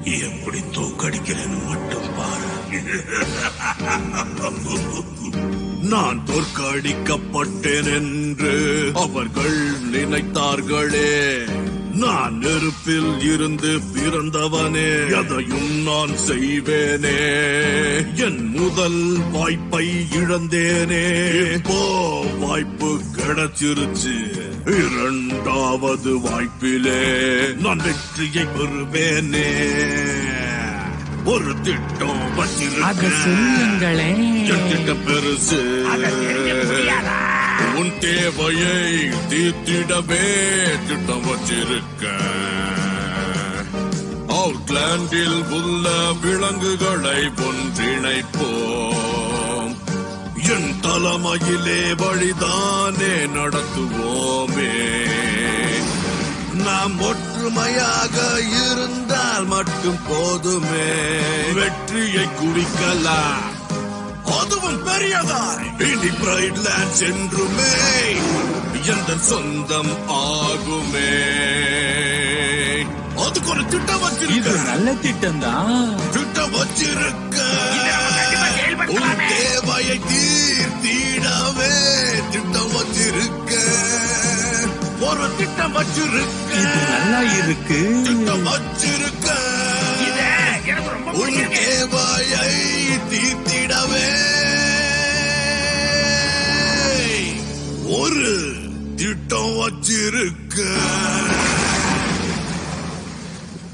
எப்படி தோக்கடிக்கிறேன்னு மட்டும் பாரு. நான் தோற்கடிக்கப்பட்டேன் என்று அவர்கள் நினைத்தார்களே. நான் நெருப்பில் இருந்து பிறந்தவனே, எதையும் நான் செய்வேனே. என் முதல் வாய்ப்பை இழந்தேனே, இப்போ வாய்ப்பு கிடைச்சிருச்சு. இரண்டாவது வாய்ப்பிலே நான் வெற்றியை பெறுவேனே. ஒரு திட்டம் வச்சிருக்கேன், என் திட்டம் பெருசு. உன் தேவையை தீர்த்திடவே திட்டம் வச்சிருக்க. அவுட்லாண்டில் உள்ள விலங்குகளை ஒன்றிணைப்போம். என் தலைமையிலே வழிதானே நடத்துவோமே. நாம் ஒற்றுமையாக இருந்தால் மட்டும் போதுமே. வெற்றியை குடிக்கலாம், அதுவும் பெரியதாய். இனி பிரைட்லேண்ட் சென்றுமே எந்த சொந்தம் ஆகுமே. அதுக்கு ஒரு திட்டம் வச்சிருக்க. நல்ல திட்டம் தான். திட்டம் வச்சிருக்க. உன் தேவையை தீர்த்திடவே திட்டம் வச்சிருக்க. ஒரு திட்டம் வச்சிருக்க. நல்லா இருக்கு. திட்டம் வச்சிருக்க. உன் தேவையை தீர்த்திடவே ஒரு திட்டம் வச்சிருக்க.